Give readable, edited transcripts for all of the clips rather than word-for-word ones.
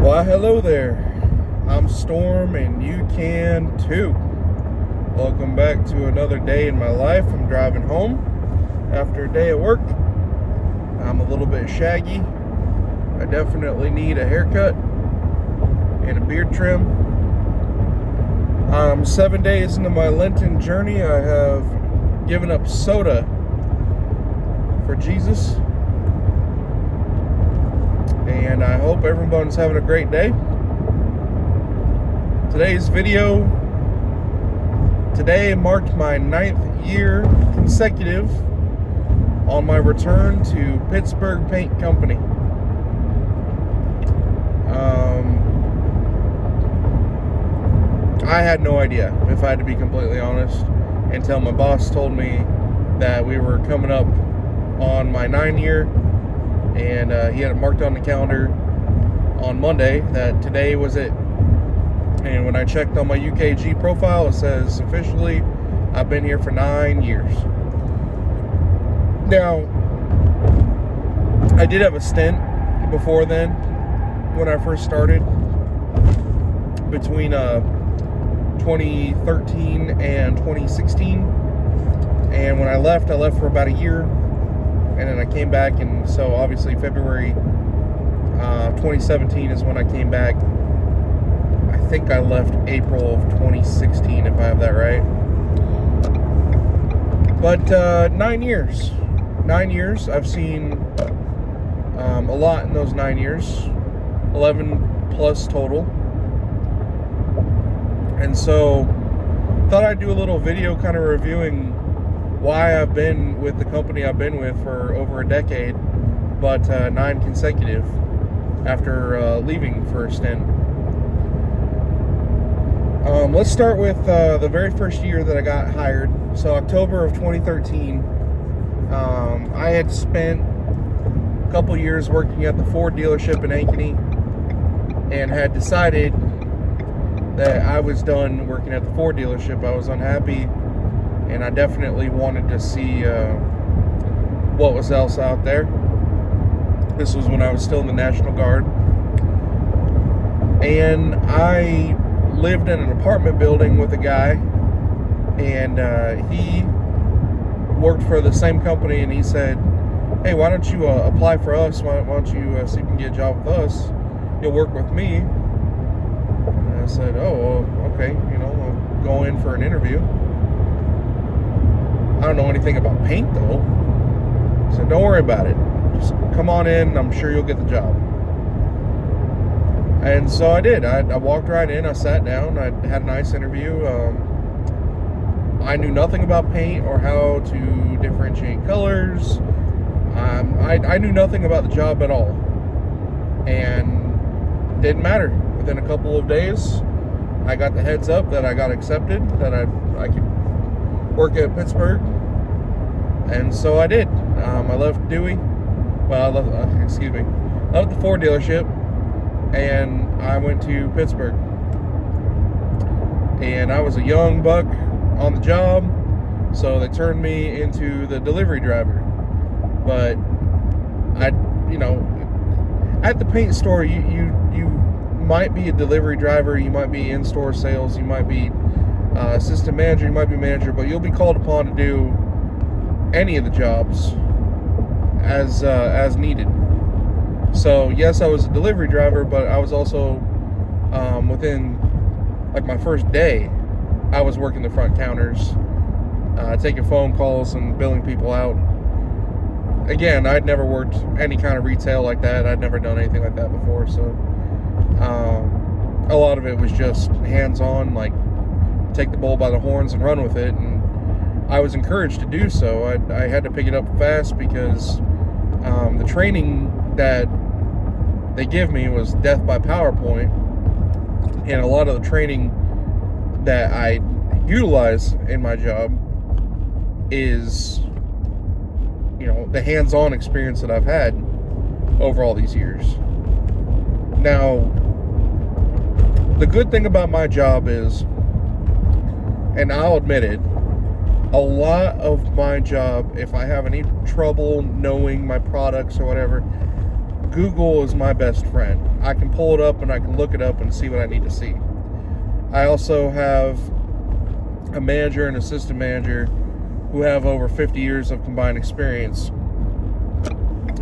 Why, hello there. I'm Storm, and you can too. Welcome back to another day in my life. I'm driving home after a day at work. I'm a little bit shaggy. I definitely need a haircut and a beard trim. 7 days into my Lenten journey. I have given up soda for Jesus. And I hope everyone's having a great day. Today marked my 9th year consecutive on my return to Pittsburgh Paint Company. I had no idea, if I had to be completely honest, until my boss told me that we were coming up on my 9 year, and he had it marked on the calendar on Monday that today was it. And when I checked on my UKG profile, it says officially I've been here for 9 years. Now, I did have a stint before then when I first started between 2013 and 2016. And when I left for about a year. And then I came back, and so obviously February 2017 is when I came back. I think I left April of 2016, if I have that right. But 9 years. 9 years. I've seen a lot in those 9 years. 11 plus total. And so thought I'd do a little video kind of reviewing why I've been with the company I've been with for over a decade, but 9 consecutive after leaving for a stint. Let's start with the very first year that I got hired. So October of 2013, I had spent a couple years working at the Ford dealership in Ankeny and had decided that I was done working at the Ford dealership. I was unhappy, and I definitely wanted to see what was else out there. This was when I was still in the National Guard. And I lived in an apartment building with a guy, and he worked for the same company, and he said, hey, why don't you apply for us? Why don't you see if you can get a job with us? You'll work with me. And I said, oh, well, okay, I'll go in for an interview. I don't know anything about paint, though. So don't worry about it. Just come on in. I'm sure you'll get the job. And so I did. I walked right in. I sat down. I had a nice interview. I knew nothing about paint or how to differentiate colors. I knew nothing about the job at all. And didn't matter. Within a couple of days, I got the heads up that I got accepted, that I could work at Pittsburgh, and so I did. I left Dewey. Well, I left the Ford dealership, and I went to Pittsburgh. And I was a young buck on the job, so they turned me into the delivery driver. But at the paint store, you might be a delivery driver, you might be in-store sales, you might be assistant manager, you might be manager, but you'll be called upon to do any of the jobs as needed. So yes, I was a delivery driver, but I was also within like my first day, I was working the front counters, taking phone calls and billing people out. Again, I'd never worked any kind of retail like that. I'd never done anything like that before, so a lot of it was just hands-on, like take the bull by the horns and run with it, and I was encouraged to do so. I had to pick it up fast because the training that they give me was death by PowerPoint, and a lot of the training that I utilize in my job is the hands-on experience that I've had over all these years. Now, the good thing about my job is, and I'll admit it, a lot of my job, if I have any trouble knowing my products or whatever, Google is my best friend. I can pull it up and I can look it up and see what I need to see. I also have a manager and assistant manager who have over 50 years of combined experience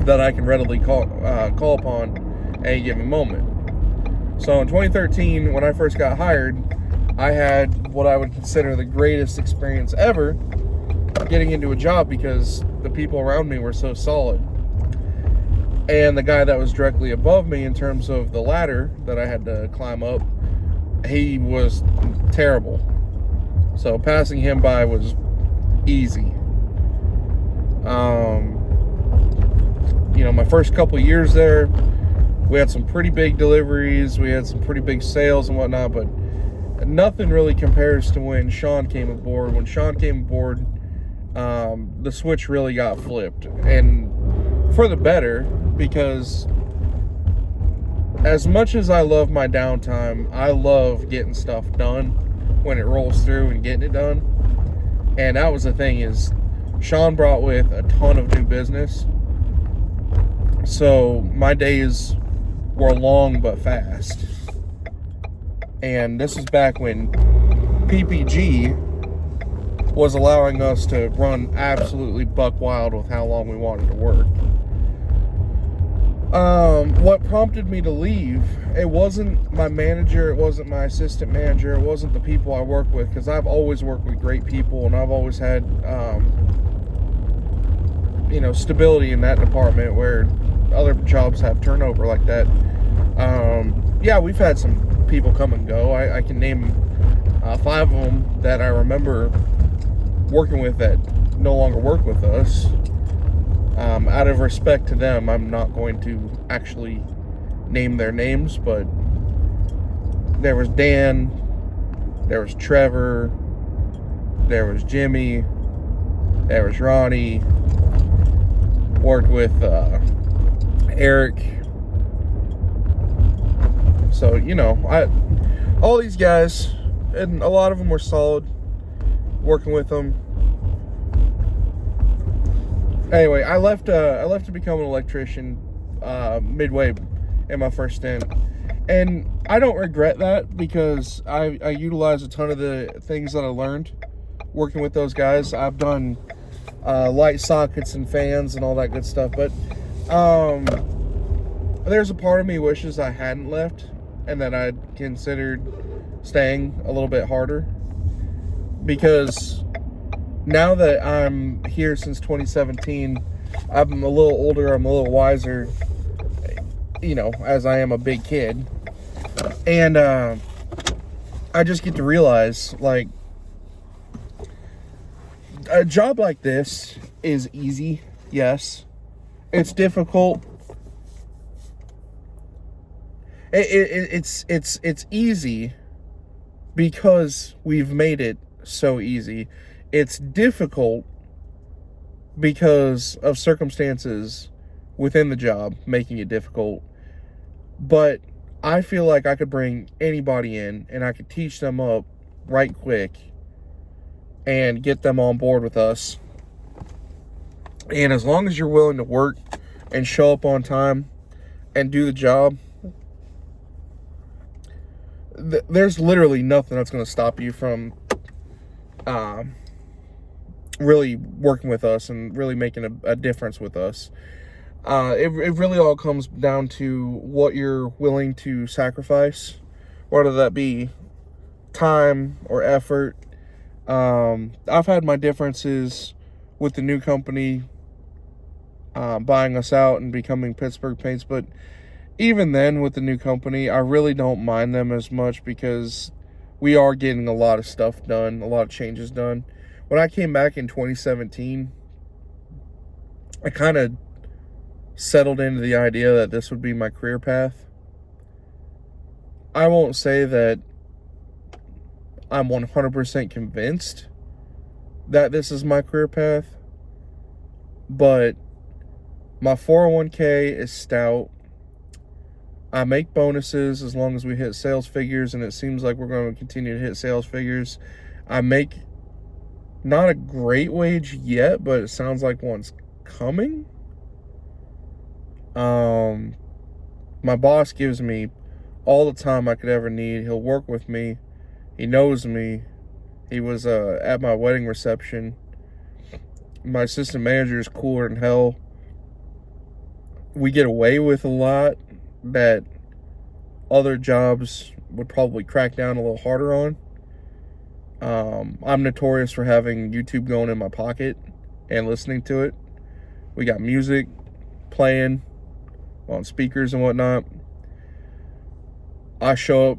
that I can readily call upon at any given moment. So in 2013, when I first got hired, I had what I would consider the greatest experience ever getting into a job because the people around me were so solid. And the guy that was directly above me in terms of the ladder that I had to climb up, he was terrible. So passing him by was easy. My first couple years there, we had some pretty big deliveries, we had some pretty big sales and whatnot, but nothing really compares to when Sean came aboard. When Sean came aboard, the switch really got flipped, and for the better, because as much as I love my downtime, I love getting stuff done when it rolls through and getting it done. And that was the thing, is Sean brought with a ton of new business, so my days were long but fast. And this is back when PPG was allowing us to run absolutely buck wild with how long we wanted to work. What prompted me to leave, it wasn't my manager, it wasn't my assistant manager, it wasn't the people I work with, because I've always worked with great people and I've always had stability in that department, where other jobs have turnover like that. Yeah, we've had some people come and go. I can name 5 of them that I remember working with that no longer work with us. Out of respect to them, I'm not going to actually name their names, but there was Dan, there was Trevor, there was Jimmy, there was Ronnie, worked with Eric. So, all these guys, and a lot of them were solid, working with them. Anyway, I left to become an electrician midway in my first stint, and I don't regret that, because I utilized a ton of the things that I learned working with those guys. I've done light sockets and fans and all that good stuff, but there's a part of me wishes I hadn't left and that I'd considered staying a little bit harder, because now that I'm here since 2017, I'm a little older, I'm a little wiser, as I am a big kid. And I just get to realize, like, a job like this is easy, yes. It's difficult. It's easy because we've made it so easy. It's difficult because of circumstances within the job making it difficult. But I feel like I could bring anybody in and I could teach them up right quick and get them on board with us. And as long as you're willing to work and show up on time and do the job, there's literally nothing that's going to stop you from really working with us and really making a difference with us. It really all comes down to what you're willing to sacrifice, whether that be time or effort. I've had my differences with the new company buying us out and becoming Pittsburgh Paints, but even then, with the new company, I really don't mind them as much, because we are getting a lot of stuff done, a lot of changes done. When I came back in 2017, I kind of settled into the idea that this would be my career path. I won't say that I'm 100% convinced that this is my career path, but my 401k is stout. I make bonuses as long as we hit sales figures, and it seems like we're going to continue to hit sales figures. I make not a great wage yet, but it sounds like one's coming. My boss gives me all the time I could ever need. He'll work with me. He knows me. He was at my wedding reception. My assistant manager is cooler than hell. We get away with a lot that other jobs would probably crack down a little harder on. I'm notorious for having YouTube going in my pocket and listening to it. We got music playing on speakers and whatnot. I show up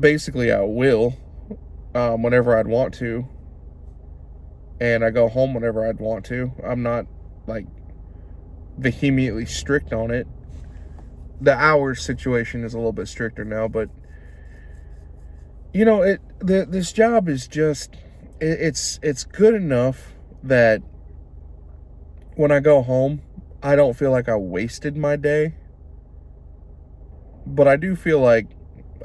basically at will whenever I'd want to, and I go home whenever I'd want to. I'm not like vehemently strict on it. The hours situation is a little bit stricter now, but you know, this job is just it's good enough that when I go home, I don't feel like I wasted my day. But I do feel like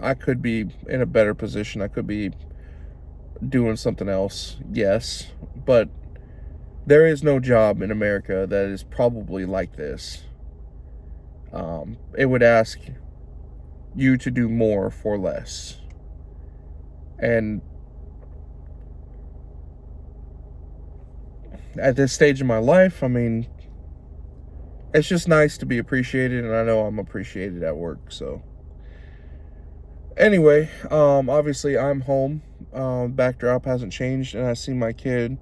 I could be in a better position. I could be doing something else, yes. But there is no job in America that is probably like this. It would ask you to do more for less. And at this stage of my life, I mean, it's just nice to be appreciated, and I know I'm appreciated at work. So anyway, obviously I'm home. Backdrop hasn't changed, and I see my kid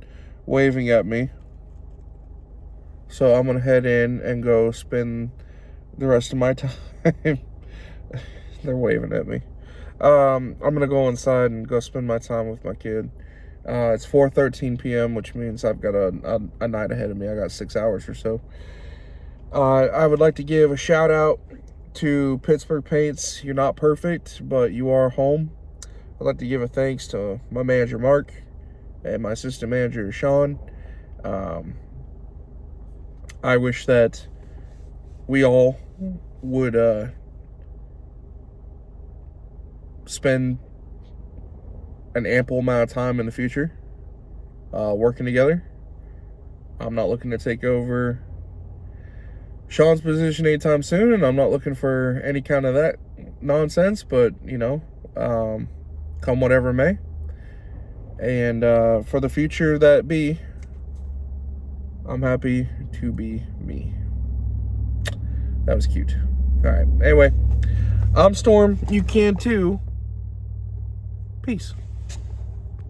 waving at me. So I'm gonna head in and go spend the rest of my time. They're waving at me. I'm gonna go inside and go spend my time with my kid. It's 4:13 p.m., which means I've got a night ahead of me. I got 6 hours or so. I would like to give a shout out to Pittsburgh Paints. You're not perfect, but you are home. I'd like to give a thanks to my manager, Mark, and my assistant manager, Sean. I wish that we all would spend an ample amount of time in the future working together. I'm not looking to take over Sean's position anytime soon, and I'm not looking for any kind of that nonsense, but you know, come whatever may. And for the future that be, I'm happy to be me. That was cute. All right, anyway, I'm Storm. You can too. Peace.